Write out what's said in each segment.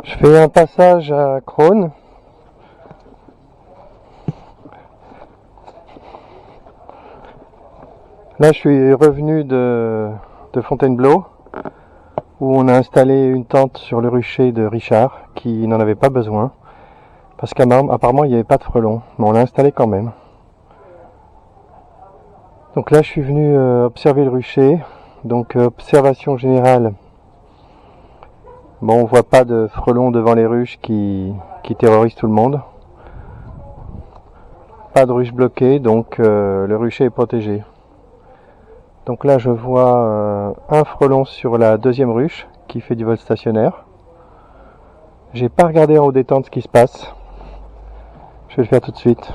Je fais un passage à Crosne. Là, je suis revenu de Fontainebleau, où on a installé une tente sur le rucher de Richard, qui n'en avait pas besoin, parce qu'apparemment il n'y avait pas de frelons, mais on l'a installé quand même. Donc là, je suis venu observer le rucher. Donc observation générale. Bon, on voit pas de frelons devant les ruches qui terrorisent tout le monde. Pas de ruches bloquées, donc le rucher est protégé. Donc là, je vois un frelon sur la deuxième ruche qui fait du vol stationnaire. J'ai pas regardé en haut des tentes ce qui se passe. Je vais le faire tout de suite.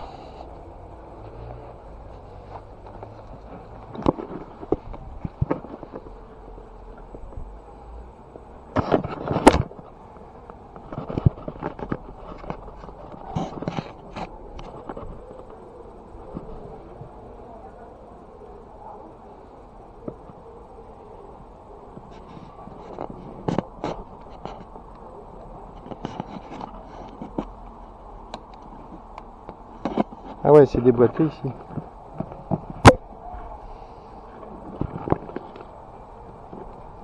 Ah ouais, c'est déboîté ici.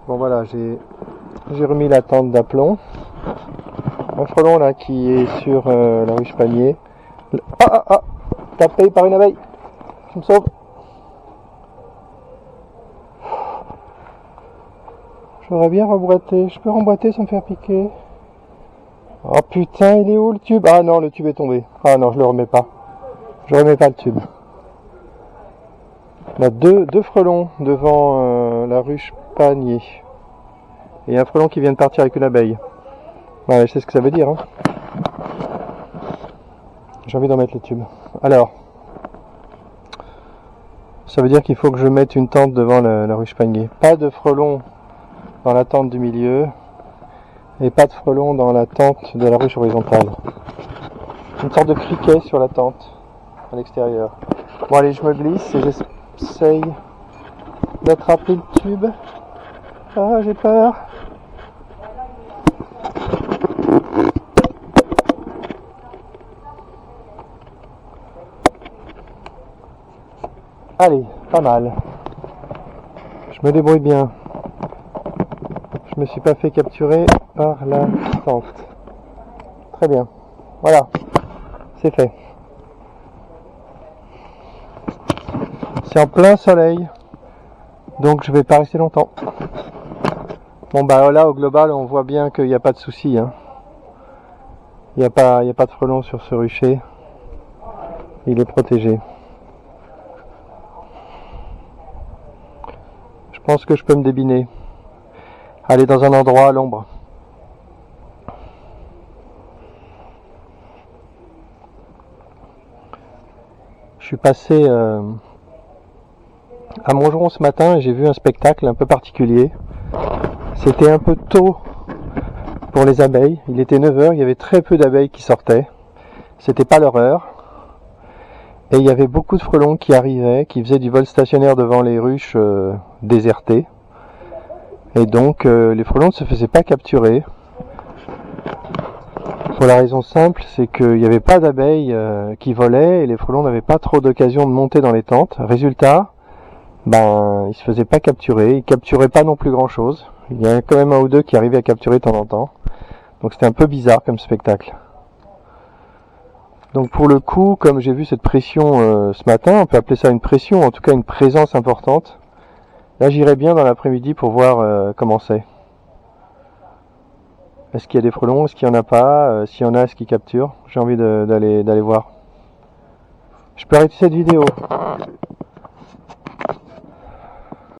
Bon voilà, j'ai remis la tente d'aplomb. Un frelon là qui est sur la ruche panier. Ah, tapé par une abeille. Tu me sauves. J'aurais bien remboîté. Je peux remboîter sans me faire piquer. Oh putain, il est où le tube? Ah non, le tube est tombé. Ah non, je le remets pas. Je remets pas le tube. On a deux frelons devant la ruche panier. Et un frelon qui vient de partir avec une abeille. Ouais, je sais ce que ça veut dire. Hein. J'ai envie d'en mettre le tube. Alors, ça veut dire qu'il faut que je mette une tente devant la ruche panier. Pas de frelons dans la tente du milieu. Et pas de frelons dans la tente de la ruche horizontale. Une sorte de criquet sur la tente à l'extérieur. Bon allez, je me glisse et j'essaye d'attraper le tube. Ah, j'ai peur. Allez, pas mal. Je me débrouille bien. Je me suis pas fait capturer par la tente. Très bien. Voilà. C'est fait. C'est en plein soleil. Donc je vais pas rester longtemps. Bon bah là au global on voit bien qu'il n'y a pas de souci. Hein. Il n'y a pas de frelons sur ce rucher. Il est protégé. Je pense que je peux me débiner. Aller dans un endroit à l'ombre. Je suis passé à Montgeron ce matin et j'ai vu un spectacle un peu particulier. C'était un peu tôt pour les abeilles. Il était 9h, il y avait très peu d'abeilles qui sortaient. C'était pas leur heure. Et il y avait beaucoup de frelons qui arrivaient, qui faisaient du vol stationnaire devant les ruches désertées. Et donc les frelons ne se faisaient pas capturer. Pour la raison simple, c'est qu'il n'y avait pas d'abeilles qui volaient et les frelons n'avaient pas trop d'occasion de monter dans les tentes. Résultat, ils se faisaient pas capturer, ils capturaient pas non plus grand chose. Il y en a quand même un ou deux qui arrivaient à capturer de temps en temps. Donc c'était un peu bizarre comme spectacle. Donc pour le coup, comme j'ai vu cette pression ce matin, on peut appeler ça une pression, en tout cas une présence importante. Là j'irai bien dans l'après-midi pour voir comment c'est. Est-ce qu'il y a des frelons, est-ce qu'il n'y en a pas, s'il y en a, est-ce qu'ils capturent? J'ai envie d'aller voir. Je peux arrêter cette vidéo.